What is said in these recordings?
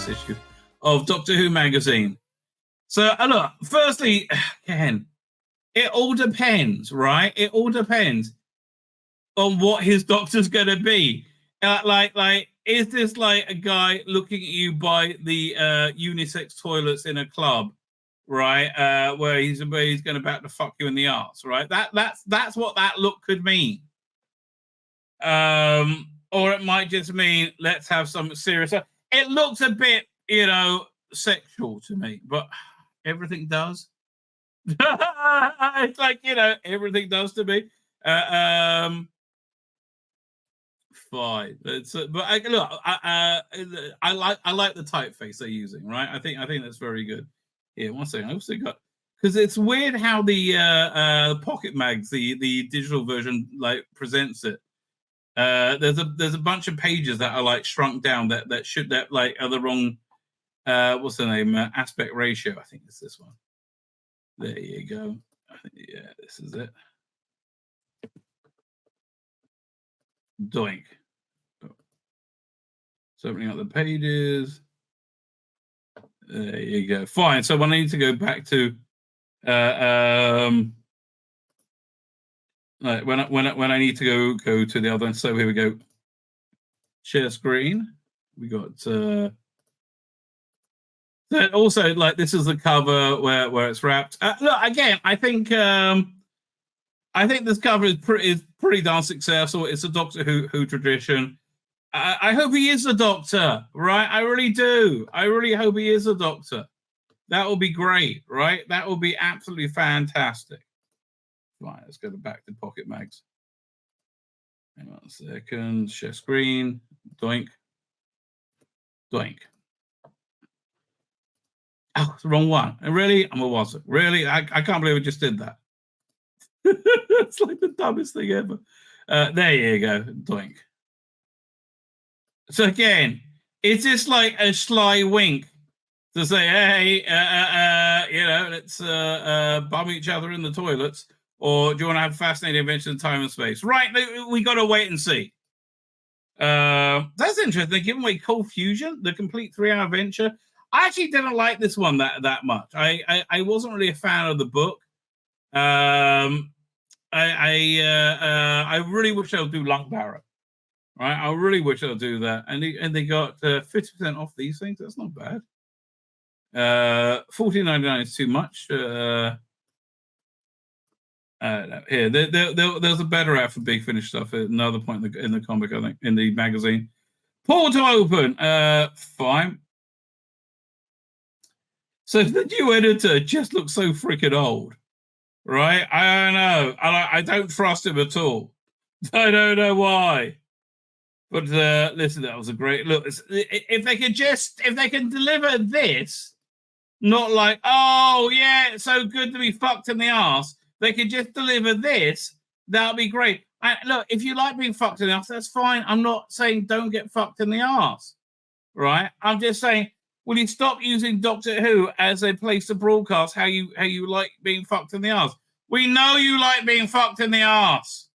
this issue of Doctor Who magazine. So, look, firstly, Ken, it all depends, right? It all depends on what his doctor's going to be. Like, is this like a guy looking at you by the unisex toilets in a club, right? Where he's going about to fuck you in the arse, right? That's what that look could mean. Or it might just mean let's have something serious. It looks a bit, sexual to me, but everything does. It's like, everything does to me. Fine. But I like the typeface they're using, right? I think that's very good. Yeah, one second. I also got, because it's weird how the Pocket Mags, the digital version, like presents it. There's a bunch of pages that are like shrunk down that are the wrong what's the name, aspect ratio. I think it's this one. There you go. Yeah, this is it. Doink. So opening up the pages. There you go. Fine. So when I need to go back to like when I need to go to the other one. So here we go. Share screen. We got also, like, this is the cover where it's wrapped. Look, again, I think this cover is pretty darn successful. It's a Doctor Who tradition. I hope he is a doctor, right? I really do. I really hope he is a doctor. That will be great, right? That will be absolutely fantastic. Right, let's go back to Pocket Mags. Hang on a second. Share screen. Doink. Doink. Oh, it's the wrong one. Really? What was it? Really? I can't believe I just did that. It's like the dumbest thing ever. There you go. Doink. So again, is this like a sly wink to say, hey, let's bum each other in the toilets? Or do you want to have fascinating adventure in time and space? Right, we got to wait and see. That's interesting. They're giving away Cold Fusion, the complete 3-hour adventure. I actually didn't like this one that much. I wasn't really a fan of the book. I really wish they'll do Lunk Barrow. Right, I really wish they'll do that. And they got 50% off these things. That's not bad. $14.99 is too much. Here, there's a better app for Big Finish stuff at another point in the comic, I think, in the magazine. Portal open. Fine. So the new editor just looks so freaking old, right? I don't know. I don't trust him at all. I don't know why. But listen, that was a great look. If they can deliver this, not like, oh yeah, it's so good to be fucked in the arse. They could just deliver this, that'll be great. Look, if you like being fucked in the arse, that's fine. I'm not saying don't get fucked in the arse, right? I'm just saying, will you stop using Doctor Who as a place to broadcast how you like being fucked in the arse? We know you like being fucked in the arse,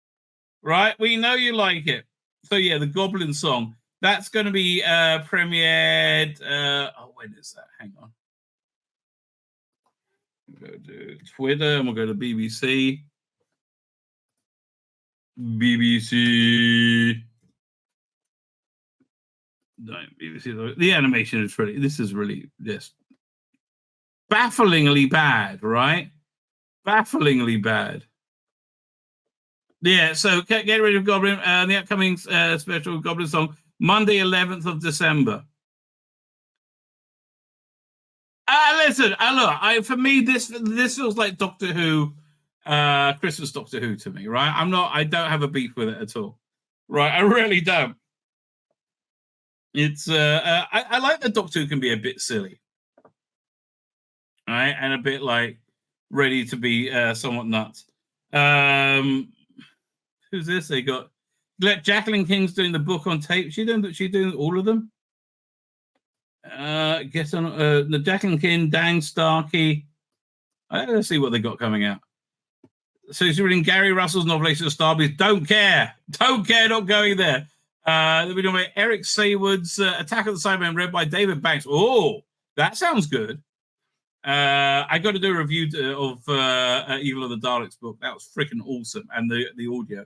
right? We know you like it. So yeah, the Goblin song, that's going to be premiered. When is that? Hang on. We'll go to Twitter and we'll go to BBC. BBC. No, BBC. The animation is really just bafflingly bad, right? Bafflingly bad. Yeah, so get rid of Goblin. The upcoming special Goblin song, Monday, 11th of December. Listen, look, for me, this feels like Doctor Who, Christmas Doctor Who to me, right? I don't have a beef with it at all, right? I really don't. It's, I like that Doctor Who can be a bit silly, right? And a bit like ready to be somewhat nuts. Who's this? They got Jacqueline King's doing the book on tape. She doing all of them. Guess on the Jacqueline King, Dan Starkey. Let's see what they got coming out. So he's reading Gary Russell's novelization of Starbeast. Don't care. Not going there. We're doing Eric Saywood's Attack of the Cybermen, read by David Banks. Oh, that sounds good. I got to do a review of Evil of the Daleks book. That was freaking awesome, and the audio.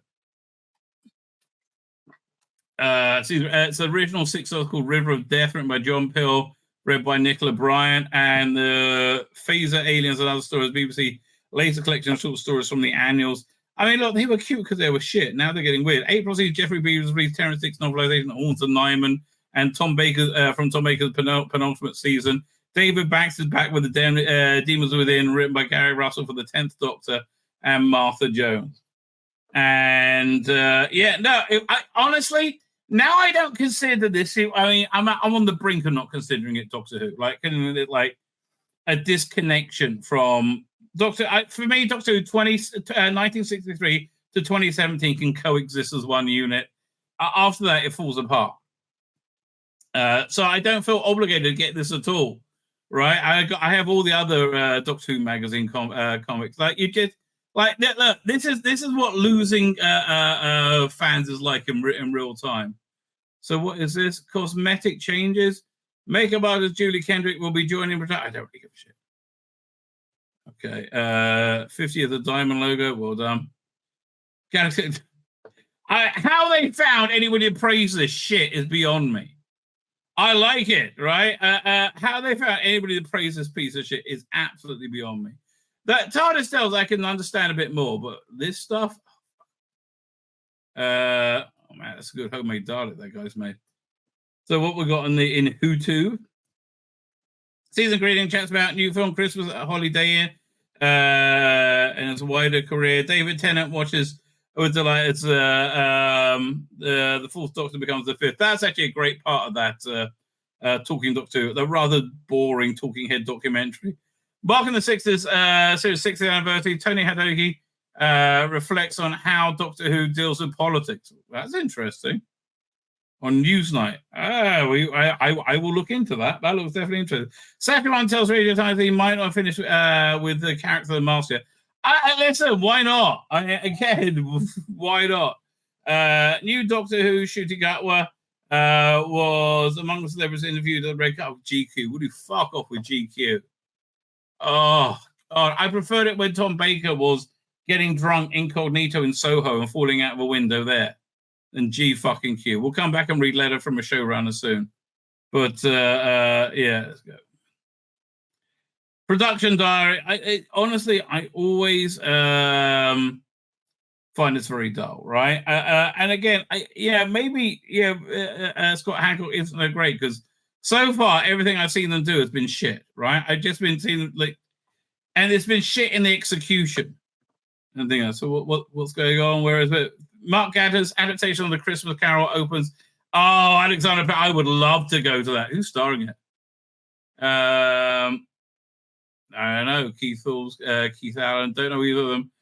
It's the original 6 article River of Death, written by John Pill, read by Nicola Bryant, and the Phaser Aliens and Other Stories, BBC later collection of short stories from the annuals. I mean, look, they were cute because they were shit. Now they're getting weird. April sees Jeffrey Beavers reads Terrence Dick's novelization Haunts of Nyman, and Tom Baker from Tom Baker's penultimate season. David Banks is back with the Demons Within, written by Gary Russell for the 10th Doctor and Martha Jones. And honestly, now I don't consider this. I mean, I'm on the brink of not considering it Doctor Who, like a disconnection from for me, Doctor Who 1963 to 2017 can coexist as one unit. After that, it falls apart. So I don't feel obligated to get this at all, right? I have all the other Doctor Who magazine comics. Like you just like look, this is what losing fans is like in real time. So what is this? Cosmetic changes. Makeup artist Julie Kendrick will be joining. I don't really give a shit. Okay, 50 of the Diamond logo. Well done. How they found anybody to praise this shit is beyond me. I like it, right? How they found anybody to praise this piece of shit is absolutely beyond me. That TARDIS tells I can understand a bit more, but this stuff. Oh man, that's a good homemade Dalek that guy's made. So what we got in Hutu? Season greeting chats about new film Christmas at Holiday Inn and its wider career. David Tennant watches with delight. It's the fourth Doctor becomes the fifth. That's actually a great part of that Talking Doctor, the rather boring talking head documentary. Mark in the Sixties, series 60th anniversary. Tony Hadogi reflects on how Doctor Who deals with politics. That's interesting. On Newsnight. I will look into that. That looks definitely interesting. Second one tells Radio Times he might not finish with the character of the Master. Listen, why not? Again, why not? New Doctor Who Shooting Gatwa was among the celebrities interviewed at the Red Cup of GQ. Would you fuck off with GQ? Oh, I preferred it when Tom Baker was getting drunk incognito in Soho and falling out of a window there. And G fucking Q. We'll come back and read letter from a showrunner soon. But yeah, let's go. Production diary. Honestly, I always find this very dull, right? And again, maybe Scott Hancock isn't great because so far everything I've seen them do has been shit, right? I've just been seeing and it's been shit in the execution. And thing else. So what's going on? Where is it? Mark Gatter's adaptation of the Christmas Carol opens. Oh, Alexander, I would love to go to that. Who's starring it? I don't know. Keith Halls, Keith Allen. Don't know either of them.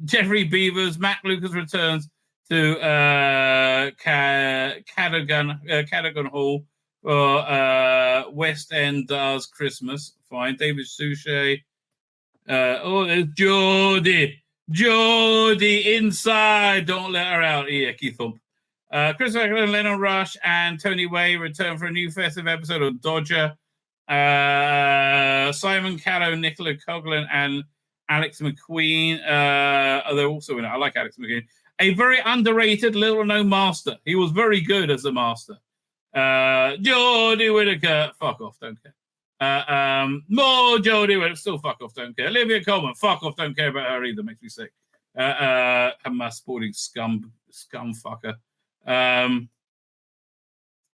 Jeffrey Beavers. Matt Lucas returns to Cadogan Hall for West End Does Christmas. Fine. David Suchet. There's Jodie inside. Don't let her out. Yeah, Keith Thump. Chris Eccleston, Lennon Rush, and Tony Way return for a new festive episode of Dodger. Simon Callow, Nicola Coughlan, and Alex McQueen. They're also in it. I like Alex McQueen. A very underrated, little-known master. He was very good as a master. Jodie Whittaker. Fuck off. Don't care. More Jodie Whittaker. Still fuck off. Don't care. Olivia Colman. Fuck off. Don't care about her either. Makes me sick. My sporting scum fucker.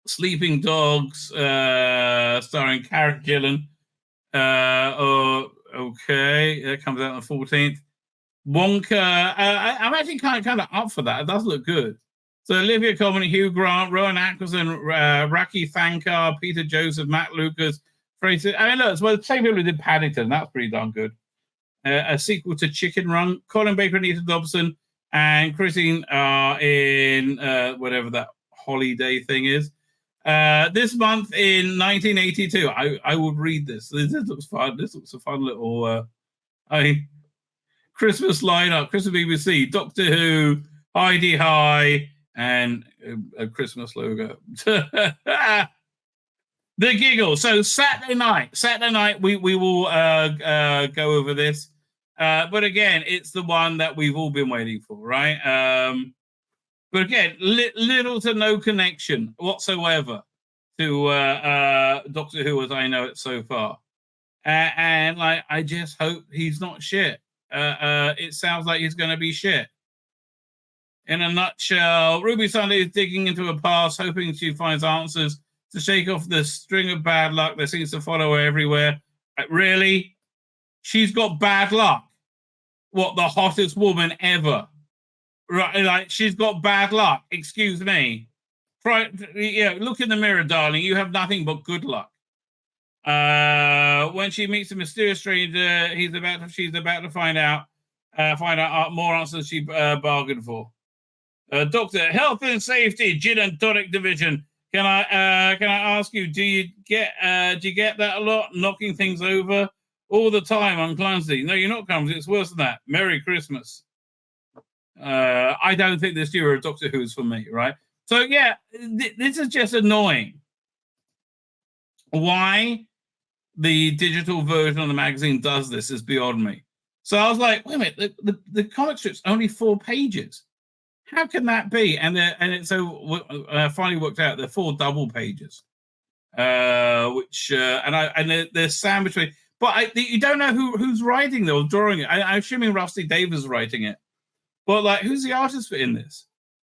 Sleeping Dogs, starring Karen Gillan. Okay, that comes out on the 14th. Wonka. I'm actually kind of up for that. It does look good. So Olivia Colman, Hugh Grant, Rowan Atkinson, Raki Thankar, Peter Joseph, Matt Lucas, Fraser. I mean, look, it's the same people who did Paddington. That's pretty darn good. A sequel to Chicken Run. Colin Baker, Anita Dobson, and Christine in whatever that holiday thing is. This month in 1982, I would read this. This looks fun. This looks a fun little Christmas lineup. Christmas BBC, Doctor Who, Heidi High, and a Christmas logo. The giggle. So Saturday night, we will go over this. But again, it's the one that we've all been waiting for, right? But again, little to no connection whatsoever to Doctor Who as I know it so far. And like, I just hope he's not shit. It sounds like he's going to be shit. In a nutshell, Ruby Sunday is digging into her past, hoping she finds answers to shake off the string of bad luck that seems to follow her everywhere. Really? She's got bad luck? What, the hottest woman ever? Right, like, she's got bad luck. Excuse me. Look in the mirror, darling. You have nothing but good luck. When she meets a mysterious stranger, she's about to find out more answers she bargained for. Doctor, Health and Safety, Gin and Tonic Division. Can I ask you, do you get that a lot? Knocking things over all the time. I'm clumsy. No, you're not clumsy. It's worse than that. Merry Christmas. I don't think this year of Doctor Who is for me, right? So yeah, this is just annoying. Why the digital version of the magazine does this is beyond me. So I was like, wait a minute, the comic strip's only 4 pages. How can that be? And finally worked out they're 4 double pages, they're sandwiched. But you don't know who's writing them or drawing it. I'm assuming Rusty Davis is writing it. But like, who's the artist in this?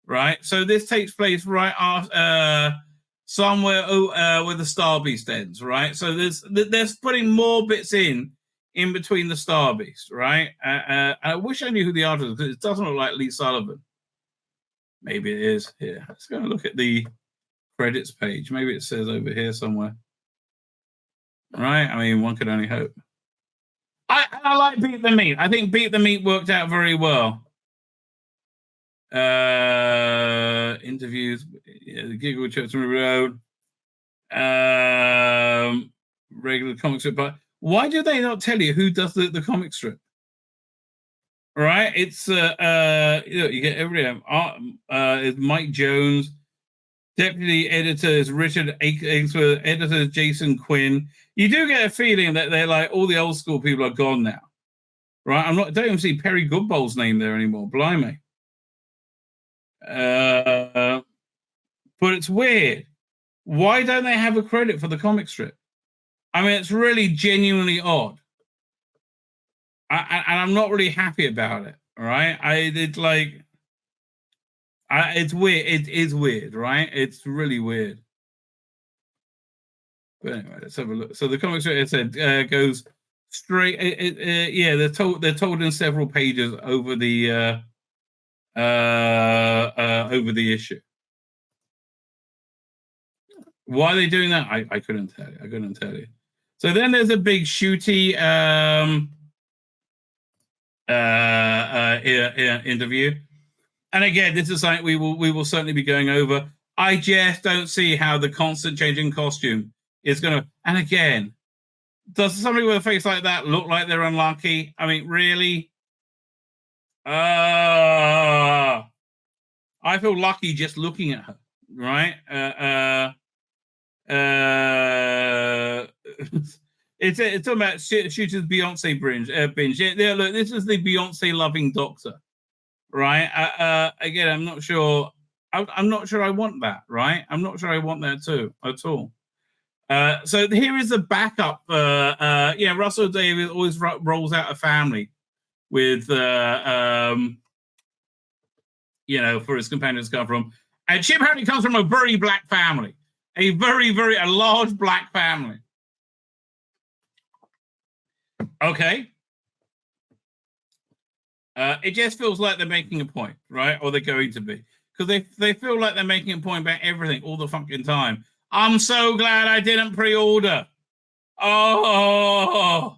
Right. So this takes place right after somewhere where the Star Beast ends. Right. So there's putting more bits in between the Star Beast. Right. I wish I knew who the artist is, because it doesn't look like Lee Sullivan. Maybe it is here. Let's go and look at the credits page. Maybe it says over here somewhere. Right? I mean, one could only hope. I like Beat the Meat. I think Beat the Meat worked out very well. Interviews, the gig with Church Road, regular comic strip. But why do they not tell you who does the comic strip? Right, it's you get every it's Mike Jones, deputy editor is Richard Ainsworth, editor is Jason Quinn. You do get a feeling that they're like, all the old school people are gone now, right? Don't even see Perry Goodbow's name there anymore. Blimey. But it's weird. Why don't they have a credit for the comic strip? I mean, it's really genuinely odd. And I'm not really happy about it, right? It's weird. It is weird, right? It's really weird. But anyway, let's have a look. So the comic strip, it said, goes straight. They're told in several pages over the issue. Why are they doing that? I couldn't tell you. So then there's a big shooty interview, and again, this is something we will certainly be going over. I just don't see how the constant changing costume is going to. And again, does somebody with a face like that look like they're unlucky? I mean, really? I feel lucky just looking at her, right? It's talking about Shooter's Beyonce binge. Yeah, look, this is the Beyonce loving doctor, right? Again, I'm not sure. I'm not sure I want that, right? I'm not sure I want that too at all. So here is the backup. Russell Davies always rolls out a family with, for his companions to come from. And she apparently comes from a very black family, a very, very large black family. Okay. It just feels like they're making a point, right? Or they're going to be. Because they feel like they're making a point about everything all the fucking time. I'm so glad I didn't pre-order. Oh.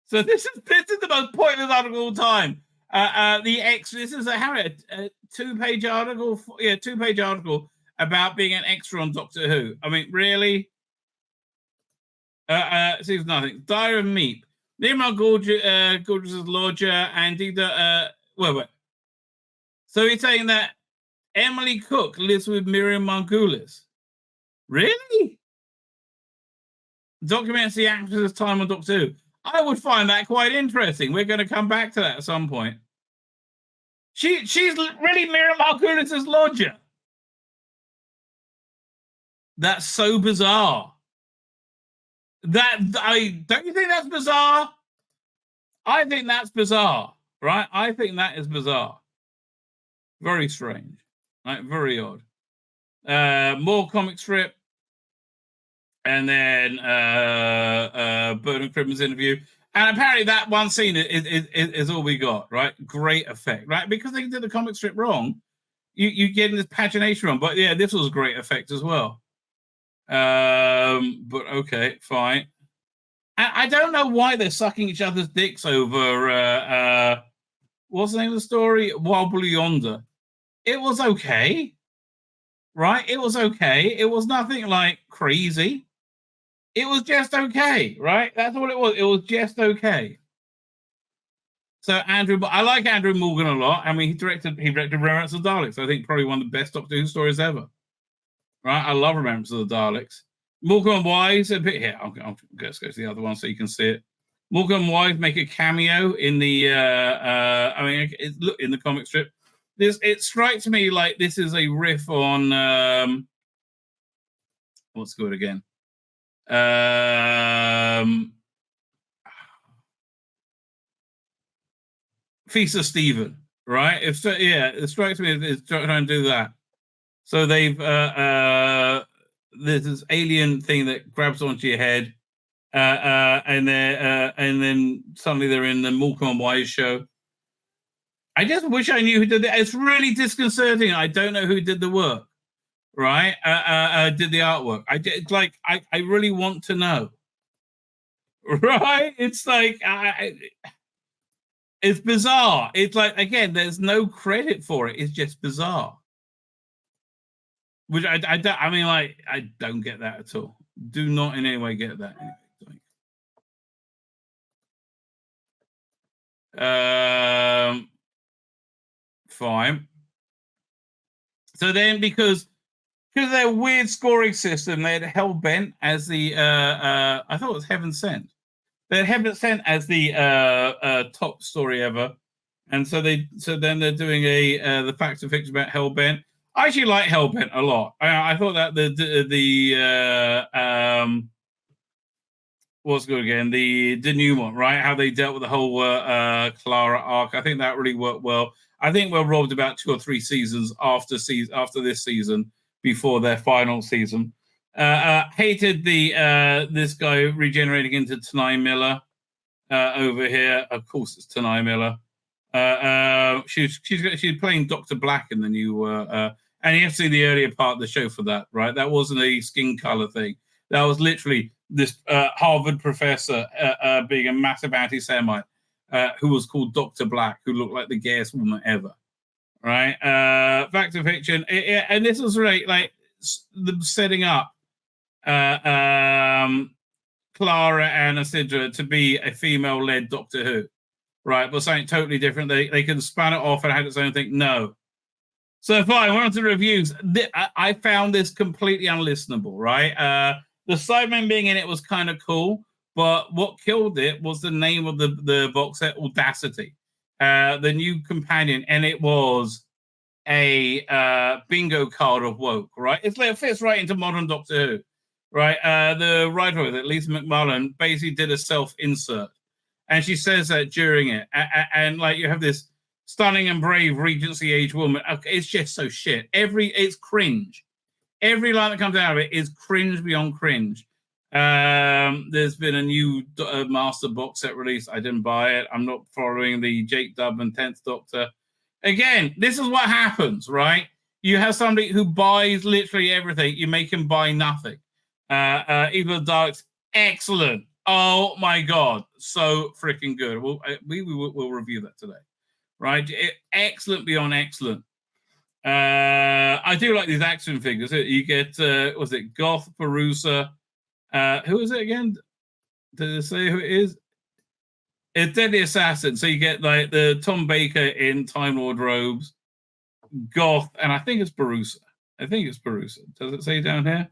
So this is the most pointless article of all time. This is a 2-page article. 2-page article about being an extra on Doctor Who. I mean, really? Seems nothing. Diary of Meep. Nirmal Gorgeous' lodger and Dita. So he's saying that Emily Cook lives with Miriam Margulis. Really? Documents the actress's time on Doctor Who. I would find that quite interesting. We're going to come back to that at some point. She's really Miriam Margulis' lodger. That's so bizarre. Don't you think that's bizarre? I think that's bizarre, right? I think that is bizarre. Very strange, right? Very odd. More comic strip. And then Bernard Cribbin's interview. And apparently that one scene is all we got, right? Great effect, right? Because they did the comic strip wrong, you get this pagination wrong. But yeah, this was a great effect as well. But okay, fine. I don't know why they're sucking each other's dicks over, what's the name of the story? Wild Blue Yonder. It was okay, right? It was okay. It was nothing like crazy. It was just okay, right? That's what it was. It was just okay. So I like Andrew Morgan a lot. I mean, he directed Remembrance of the Daleks. I think probably one of the best Doctor Who stories ever. Right? I love Remembrance of the Daleks. Morecambe and Wise, a bit here. Let's go to the other one so you can see it. Morecambe and Wise make a cameo in the in the comic strip. It strikes me like this is a riff on what's good again? Feast of Stephen, right? It strikes me as trying to do that. So they've there's this alien thing that grabs onto your head, and then suddenly they're in the Morecambe and Wise show. I just wish I knew who did it. It's really disconcerting. I don't know who did the work, right? Did the artwork. I really want to know, right? It's like it's bizarre. It's like, again, there's no credit for it. It's just bizarre. Which I don't get that at all. Do not in any way get that. Fine. So then, because their weird scoring system, they had Hellbent as the I thought it was Heaven Sent. They had Heaven Sent as the top story ever, and so then they're doing the facts and fiction about Hellbent. I actually like Hellbent a lot. I thought that what's good again? The denouement, right? How they dealt with the whole Clara arc. I think that really worked well. I think we're robbed about 2 or 3 seasons after this season, before their final season. Hated this guy regenerating into Tanai Miller over here. Of course, it's Tanai Miller. She's playing Dr. Black in the new, and you have to see the earlier part of the show for that, right? That wasn't a skin color thing. That was literally this Harvard professor being a massive anti-Semite who was called Dr. Black, who looked like the gayest woman ever, right? Fact or fiction, and this was really like the setting up Clara and Isidra to be a female-led Doctor Who, right? But something totally different. They can span it off and have its own thing. No. So fine, we're on to reviews. I found this completely unlistenable, right? The Cybermen being in it was kind of cool, but what killed it was the name of the box set, Audacity, the new companion, and it was a bingo card of woke, right? It fits right into modern Doctor Who, right? The writer of it, Lisa McMullen, basically did a self-insert, and she says that during it, and like you have this stunning and brave Regency age woman. It's just so shit. It's cringe. Every line that comes out of it is cringe beyond cringe. There's been a new Master box set release. I didn't buy it. I'm not following the Jake Dubman 10th Doctor. Again, this is what happens, right? You have somebody who buys literally everything. You make him buy nothing. Evil Dark's excellent. Oh my God. So freaking good. We'll review that today, right? Excellent beyond excellent. I do like these action figures. You get, was it Goth, Perusa? Who is it again? Did it say who it is? It's Deadly Assassin. So you get like the Tom Baker in Time Lord robes. goth, and I think it's Barusa. Does it say down here?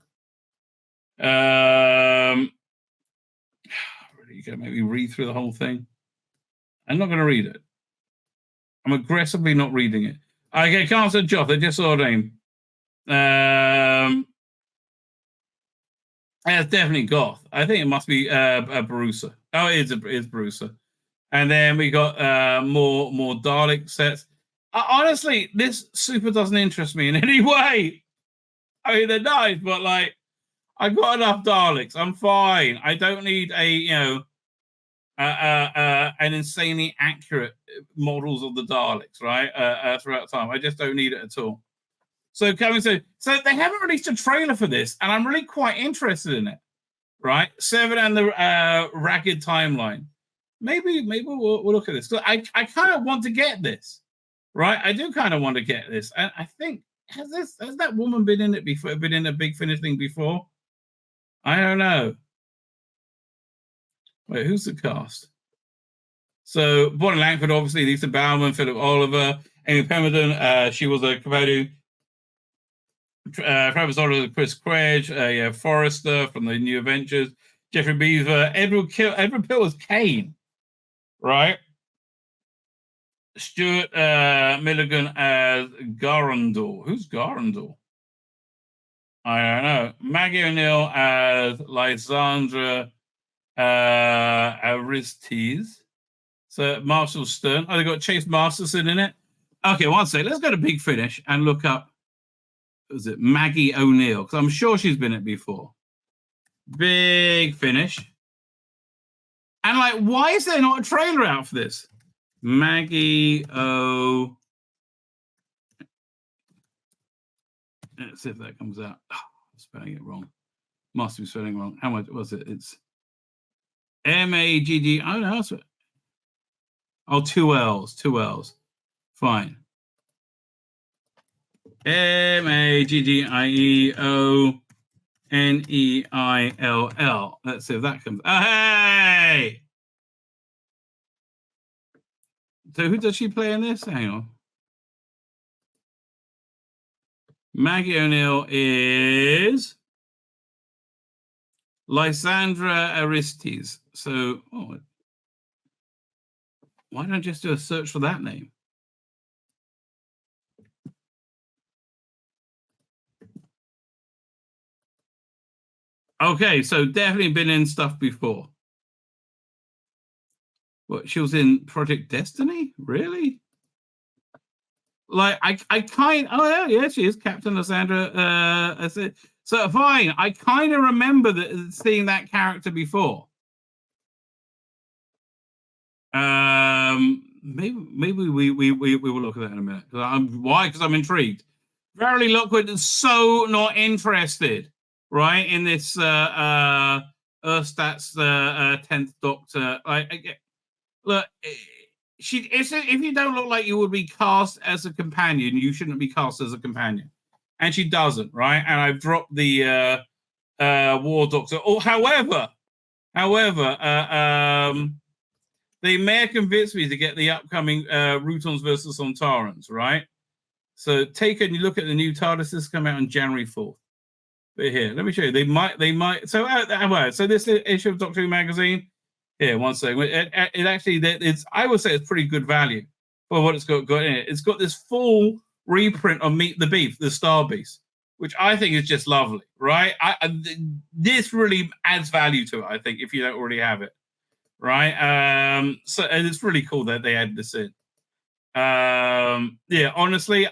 You can maybe read through the whole thing. I'm not going to read it. I'm aggressively not reading it. Okay, can't say Joth. I just saw a name. It's definitely goth. I think it must be Barusa. Oh, it's Barusa. And then we got more Dalek sets. Honestly, this super doesn't interest me in any way. I mean, they're nice, but like, I've got enough Daleks. I'm fine. I don't need an insanely accurate models of the Daleks, right? Throughout time, I just don't need it at all. So so they haven't released a trailer for this, and I'm really quite interested in it, right? Seven and the Ragged Timeline. Maybe we'll look at this. I kind of want to get this, right? I do kind of want to get this, and I think has that woman been in it before? Been in a Big Finish thing before? I don't know. Wait, who's the cast? So Bonnie Langford, obviously, Lisa Bauman, Philip Oliver, Amy Pemberton. She was a companion. Travis Oliver, Chris Craig, Forrester from the New Adventures, Jeffrey Beaver, Edward Pill was Kane, right? Stuart Milligan as Garandor. Who's Garandor? I don't know. Maggie O'Neill as Lysandra Aristes. So Marshall Stern. Oh, they got Chase Masterson in it. Okay, one second. Let's go to Big Finish and look up. Was it Maggie O'Neill? Because I'm sure she's been it before. Big Finish. And like, why is there not a trailer out for this? Maggie O. Let's see if that comes out. Oh, I'm spelling it wrong. Must be spelling wrong. How much was it? It's Magg. Oh no, that's what. Oh, two L's. Fine. Maggieoneill. Let's see if that comes. Oh, hey! So who does she play in this? Hang on. Maggie O'Neill is Lysandra Aristes. So, why don't I just do a search for that name? Okay, so definitely been in stuff before. What, she was in Project Destiny? Really? Like, I kind... Oh, yeah, she is Captain Lysandra. So, fine. I kind of remember seeing that character before. Maybe we will look at that in a minute. Why? Because I'm intrigued. Verily Lockwood is so not interested, right, in this Earthstat's 10th Doctor. Look, if you don't look like you would be cast as a companion, you shouldn't be cast as a companion. And she doesn't, right? And I've dropped the War Doctor. However, they may have convinced me to get the upcoming Routons versus Sontarans, right? So take it and you look at the new TARDIS. This come out on January 4th. But here, let me show you. They might. So this issue of Doctor Who magazine. Here, one second. It actually, I would say it's pretty good value for what it's got in it. It's got this full reprint of Meet the Beef, the Star Beast, which I think is just lovely, right? This really adds value to it, I think, if you don't already have it, right? And it's really cool that they added this in. Honestly,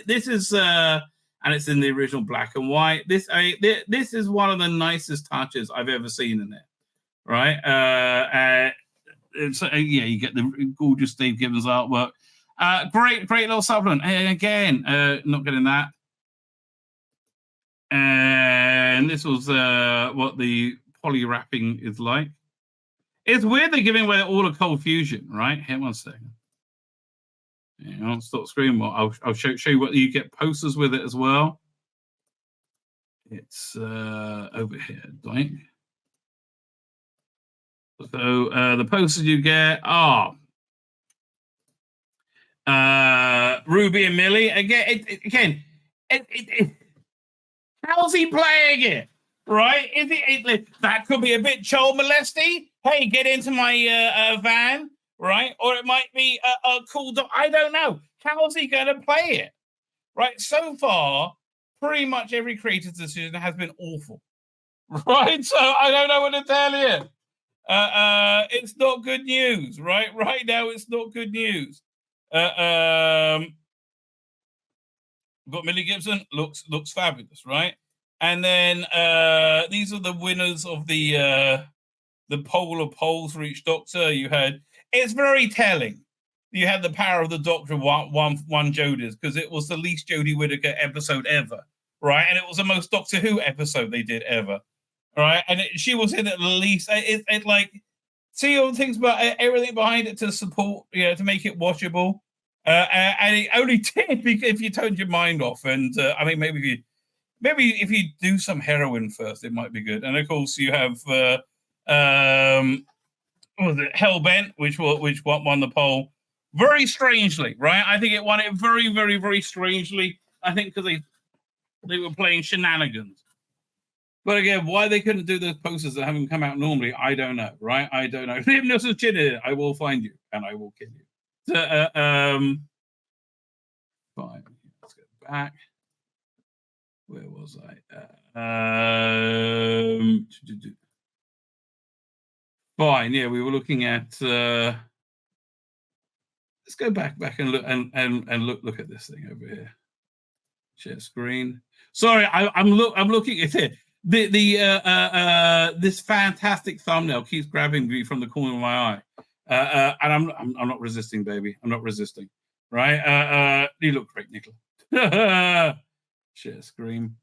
this is and it's in the original black and white. This is one of the nicest touches I've ever seen in it, right? You get the gorgeous Dave Gibbons artwork. Great little supplement. And again, not getting that. And this was what the poly wrapping is like. It's weird they're giving away all of Cold Fusion, right? Here, one second. Yeah, I'll stop screen. I'll show you what you get posters with it as well. It's over here, doink. So the posters you get are Ruby and Millie again. How's he playing it? Right? That could be a bit child molesty. Hey, get into my van, right? Or it might be a cool dog. I don't know. How's he going to play it? Right? So far, pretty much every creative decision has been awful. Right? So I don't know what to tell you. It's not good news, right? Right now, it's not good news. Got Millie Gibson, looks fabulous, right? And then these are the winners of the poll of polls for each Doctor. It's very telling. You had the power of the Doctor one Jodie's, because it was the least Jodie Whittaker episode ever, right? And it was the most Doctor Who episode they did ever, right? And she was in at least it like see all the things about everything behind it to support, to make it watchable. And it only did if you turned your mind off. And I mean, maybe if you do some heroin first, it might be good. And of course, you have what was it, Hellbent, which won the poll very strangely, right? I think it won it very, very, very strangely. I think because they were playing shenanigans. But again, why they couldn't do those posters that haven't come out normally, I don't know, right? I don't know. Leave us a chin in it. I will find you and I will kill you. So, fine. Let's go back. Where was I? Fine. Yeah, we were looking at. Let's go back and look and look at this thing over here. Share screen. Sorry, I'm looking at it. This fantastic thumbnail keeps grabbing me from the corner of my eye, and I'm not resisting, baby. I'm not resisting. Right? You look great, Nicola. Share screen.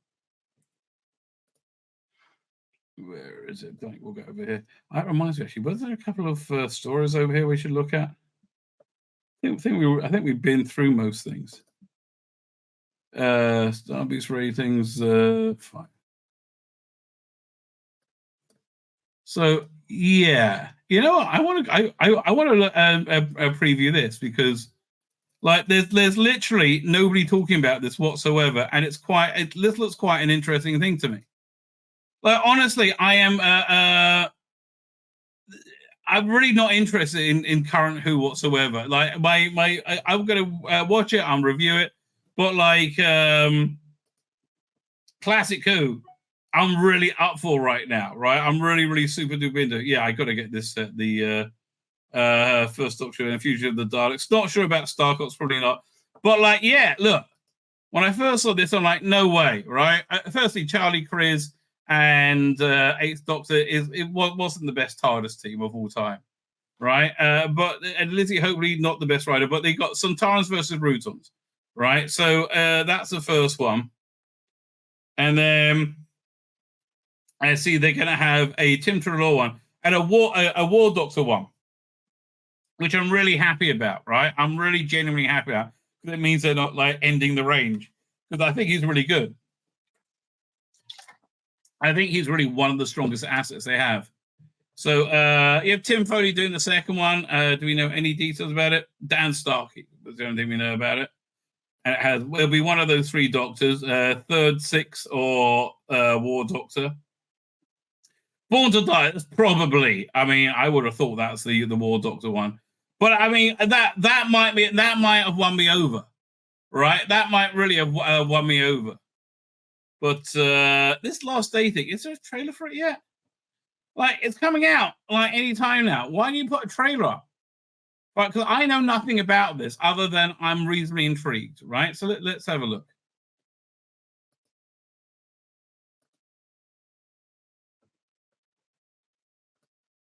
Where is it? I think we'll go over here. That reminds me, actually, was there a couple of stories over here we should look at? I think we've been through most things. Starbase ratings, fine. So yeah, you know what? I want to preview this because, like, there's literally nobody talking about this whatsoever, and this looks quite an interesting thing to me. Like, honestly, I'm really not interested in current Who whatsoever. Like, I'm gonna watch it, and review it, but like classic Who, I'm really up for right now. Right, I'm really super duper into. Yeah, I got to get this set. The first Doctor in the Future of the Daleks. Not sure about Starcock's, probably not. But like, yeah, look. When I first saw this, I'm like, no way, right? Firstly, Charlie Criz and Eighth Doctor wasn't the best TARDIS team of all time, right? And Lizzie hopefully not the best writer, but they got Sontarans versus Routons, right? So that's the first one, and then I see they're going to have a Tim Trelaw one and a War Doctor one, which I'm really happy about, right? I'm really genuinely happy about, because it means they're not like ending the range, because I think he's really good. I think he's really one of the strongest assets they have. So you have Tim Foley doing the second one. Do we know any details about it? Dan Starkey was the only thing we know about it. And it'll be one of those three Doctors, third, sixth, or War Doctor. Born to Die, that's probably. I mean, I would have thought that's the War Doctor one. But I mean, that might have won me over, right? That might really have won me over. But this Last Day thing, is there a trailer for it yet? Like, it's coming out like any time now. Why do you put a trailer up? Right, because I know nothing about this other than I'm reasonably intrigued, right? So let's have a look.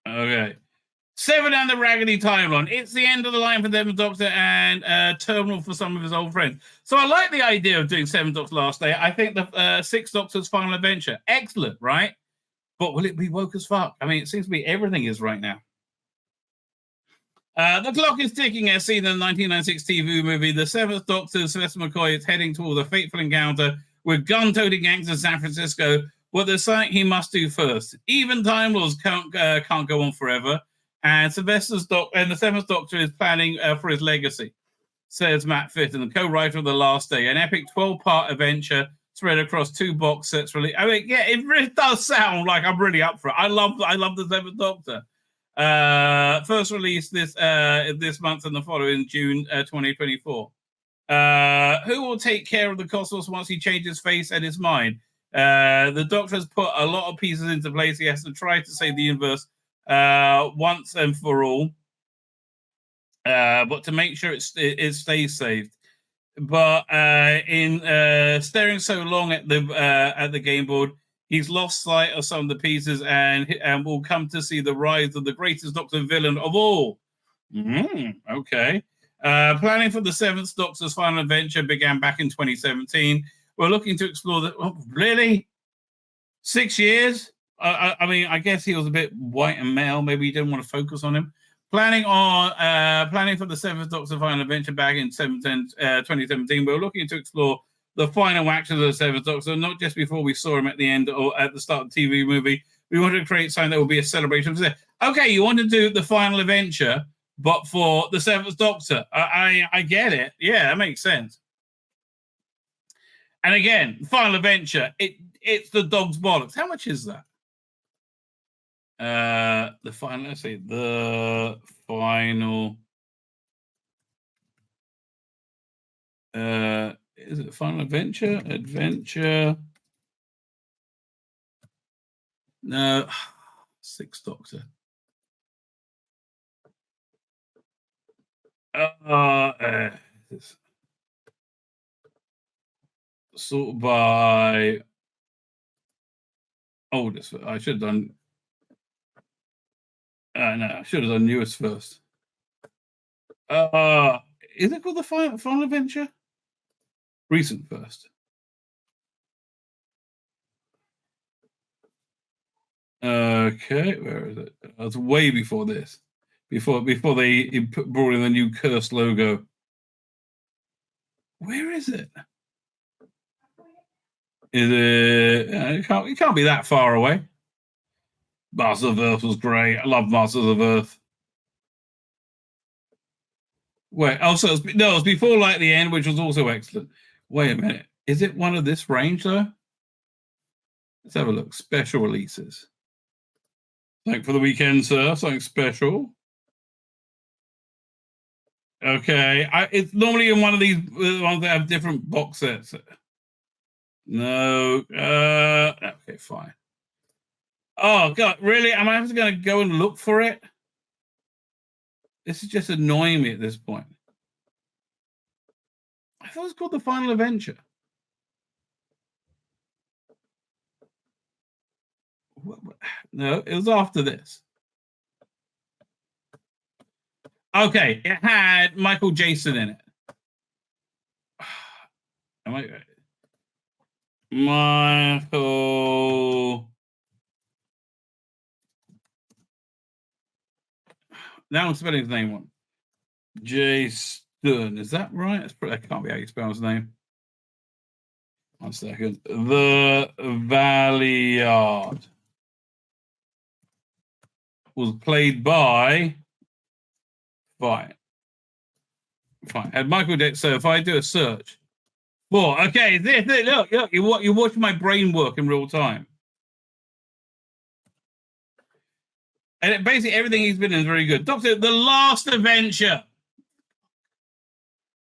Okay. 7 and the Raggedy Timeline. It's the end of the line for Seventh Doctor and terminal for some of his old friends. So I like the idea of doing Seventh Doctor's Last Day. I think the Sixth Doctor's Final Adventure. Excellent, right? But will it be woke as fuck? I mean, it seems to be everything is right now. The clock is ticking as seen in the 1996 TV movie. The Seventh Doctor, Sylvester McCoy, is heading towards a fateful encounter with gun-toting gangs in San Francisco. But there's something he must do first. Even Time Lords can't go on forever. And the Seventh Doctor is planning for his legacy. says Matt Fitton, the co-writer of The Last Day, an epic 12-part adventure spread across 2 box sets. Really, I mean, yeah, it really does sound like I'm really up for it. I love the Seventh Doctor. First released this month and the following June 2024. Who will take care of the cosmos once he changes face and his mind? The Doctor has put a lot of pieces into place. He has to try to save the universe once and for all, but to make sure it stays saved. But in staring so long at the game board, he's lost sight of some of the pieces and will come to see the rise of the greatest Doctor villain of all. Okay. Planning for the Seventh Doctor's final adventure began back in 2017. We're looking to explore the... Oh, really? 6 years? I mean, I guess he was a bit white and male. Maybe you didn't want to focus on him. Planning for the Seventh Doctor's final adventure back in 2017. We're looking to explore the final actions of the Seventh Doctor, not just before we saw him at the end or at the start of the TV movie. We wanted to create something that will be a celebration. Okay, you want to do the final adventure, but for the Seventh Doctor. I get it. Yeah, that makes sense. And again, final adventure, it's the dog's bollocks. How much is that? The final, let's see, the final. Is it Final Adventure? Adventure. No, Sixth Doctor. Sort by oldest. I should have done. No, I should have done newest first. Is it called the Final Adventure? Recent first. Okay, where is it? That's way before this. Before they brought in the new cursed logo. Where is it? Is it? It can't be that far away. Masters of Earth was great. I love Masters of Earth. Wait, also, it was before Light at the End, which was also excellent. Wait a minute. Is it one of this range, though? Let's have a look. Special releases. Thank for the weekend, sir. Something special. Okay. It's normally in one of these ones that have different box sets. No. Okay, fine. Oh, God. Really? Am I just going to go and look for it? This is just annoying me at this point. I thought it was called The Final Adventure. No, it was after this. Okay, it had Michael Jason in it. Michael. Now I'm spelling his name wrong. Jason. Is that right? That can't be how you spell his name. 1 second. The Valeyard was played by. Fine. And Michael Jackson. So if I do a search. Well, okay. Look, you're watching my brain work in real time. And basically everything he's been in is very good. Doctor, The Last Adventure.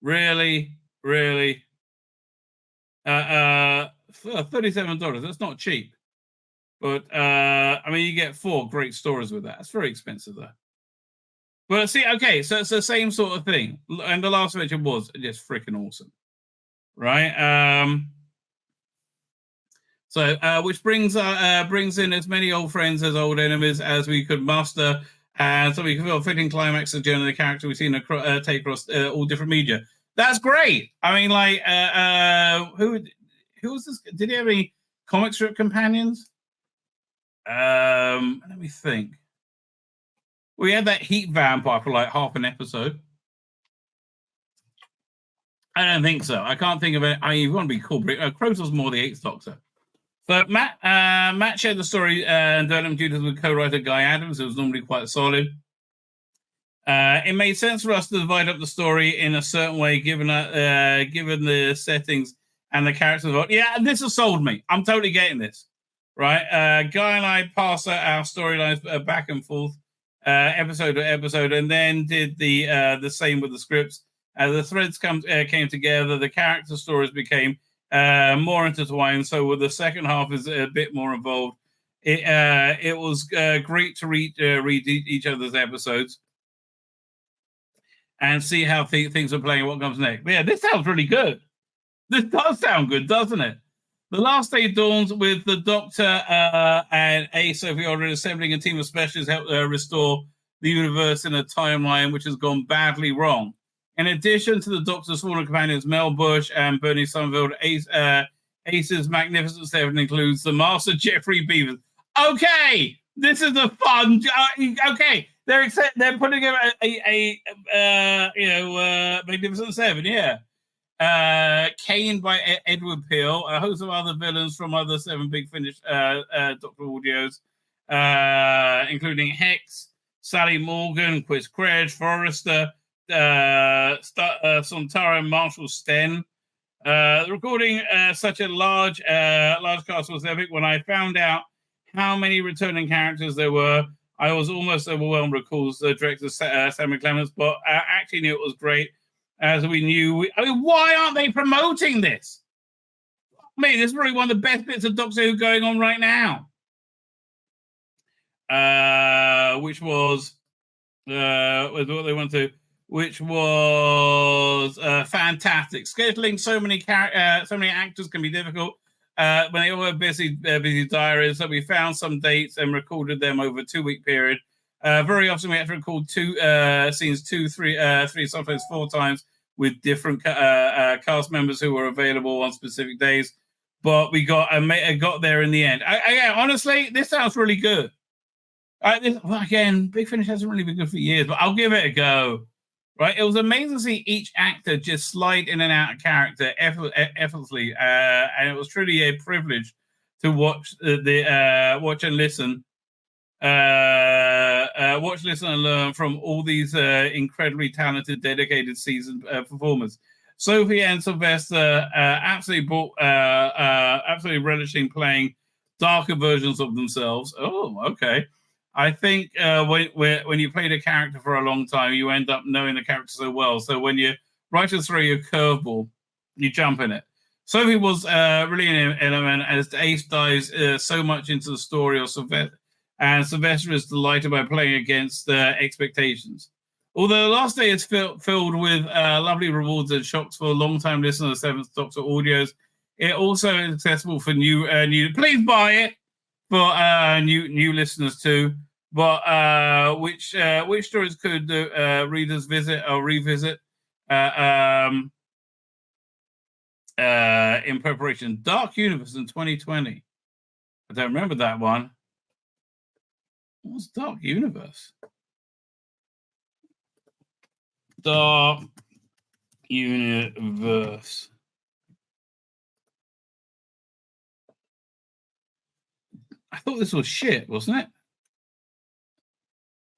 Really? $37. That's not cheap. But, I mean, you get 4 great stories with that. It's very expensive, though. But see, okay, so it's the same sort of thing. And The Last Adventure was just freaking awesome. Right? Which brings in as many old friends as old enemies as we could muster, and so we can feel a fitting climax of the journey of the character we've seen take across all different media. That's great. I mean, like, who was this? Did he have any comic strip companions? Let me think. We had that Heat Vampire for like half an episode. I don't think so. I can't think of it. You want to be cool, but Crows was more the 8th Doctor. So Matt shared the story and development duties with co-writer Guy Adams. It was normally quite solid. It made sense for us to divide up the story in a certain way, given the settings and the characters. Yeah, this has sold me. I'm totally getting this. Right, Guy and I passed our storylines back and forth, episode to episode, and then did the same with the scripts. The threads came together. The character stories became more intertwined. So with the second half is a bit more involved. It was great to read each other's episodes and see how things are playing. What comes next? But yeah, this sounds really good. This does sound good, doesn't it? The last day dawns with the Doctor and Sophie Aldred assembling a team of specialists help restore the universe in a timeline which has gone badly wrong. In addition to the Doctor's sworn companions Mel Bush and Bernie Summerfield, Ace's Magnificent Seven includes the Master Jeffrey Beavers. Okay, this is a fun. Okay, they're putting a Magnificent Seven, yeah. Kane by Edward Peel, a host of other villains from other 7 Big Finish Doctor audios, including Hex, Sally Morgan, Chris Craig, Forrester, Sontara, and Marshall Sten. Recording such a large cast was epic. When I found out how many returning characters there were, I was almost overwhelmed, recalls director Samuel Clements, but actually knew it was great. As we knew, why aren't they promoting this? I mean, this is probably one of the best bits of Doctor Who going on right now. Which was what they want to, which was fantastic. Scheduling so many actors can be difficult when they all have busy diaries. So we found some dates and recorded them over a 2-week period. Very often we have to record scenes 2, 3, sometimes 4 times with different cast members who were available on specific days. But we got there in the end. Honestly, this sounds really good. Again, Big Finish hasn't really been good for years, but I'll give it a go. Right, it was amazing to see each actor just slide in and out of character effortlessly, and it was truly a privilege to watch watch and listen. Watch, listen, and learn from all these incredibly talented, dedicated seasoned performers. Sophie and Sylvester absolutely relishing playing darker versions of themselves. Oh, okay. I think when you played a character for a long time, you end up knowing the character so well. So when you writers throw you a curveball, you jump in it. Sophie was really an element as Ace dives so much into the story of Sylvester. And Sylvester is delighted by playing against expectations. Although the last day is filled with lovely rewards and shocks for long-time listeners of Seventh Doctor audios, it also is accessible for new. Please buy it for new listeners too. But which stories could readers visit or revisit in preparation? Dark Universe in 2020. I don't remember that one. What's Dark Universe? Dark Universe. I thought this was shit, wasn't it?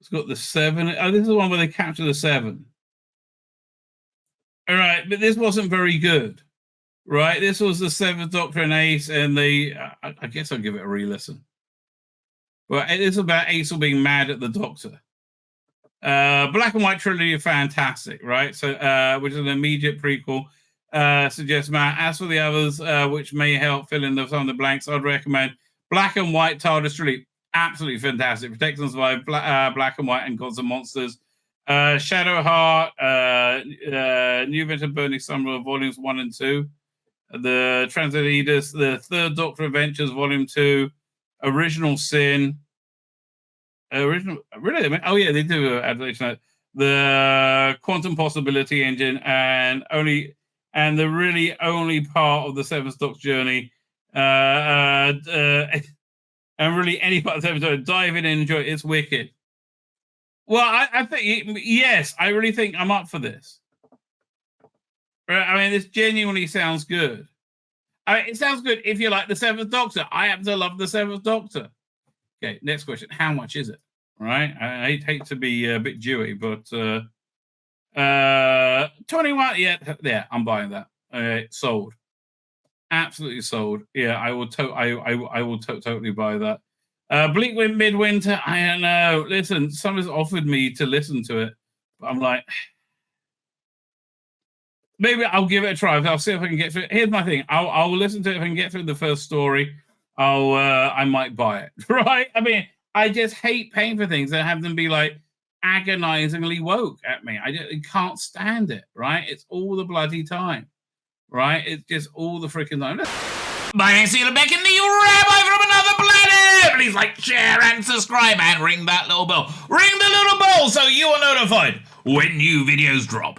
It's got the 7. Oh, this is the one where they capture the 7. All right, but this wasn't very good. Right? This was the 7th Doctor and Ace, and they. I guess I'll give it a re-listen. But it is about Ace being mad at the Doctor. Black and White trilogy are fantastic, right? So, which is an immediate prequel. Suggests Matt. As for the others, which may help fill in some of the blanks, I'd recommend Black and White TARDIS trilogy. Absolutely fantastic. Protect and Survive, Black and White, and Gods and Monsters. Shadowheart, New Adventure of Bernie Summerfield, Volumes 1 and 2. The Transatlantis, the Third Doctor Adventures, Volume 2. Original Sin. Really? Oh yeah, they do adaptation. The Quantum Possibility Engine, and the really only part of the Seventh Doctor journey. And really any part of the episode, dive in and enjoy it. It's wicked. Well, I think yes, I really think I'm up for this. I mean, this genuinely sounds good. It sounds good if you like the Seventh Doctor. I happen to love the Seventh Doctor. Okay, next question. How much is it? right? I hate to be a bit Jewy, but 21, yeah, I'm buying that. Sold. Absolutely sold. Yeah, I will. I will totally buy that. Bleak Midwinter. I don't know. Listen, someone's offered me to listen to it, but I'm like, maybe I'll give it a try. I'll see if I can get through. Here's my thing. I'll listen to it if I can get through the first story. I might buy it. Right? I mean, I just hate paying for things and have them be like agonizingly woke at me. I can't stand it. Right? It's all the bloody time. Right? It's just all the freaking time. My name's Tzvi Lebetkin, the Rabbi from another planet! Please like, share, and subscribe, and ring that little bell. Ring the little bell so you are notified when new videos drop.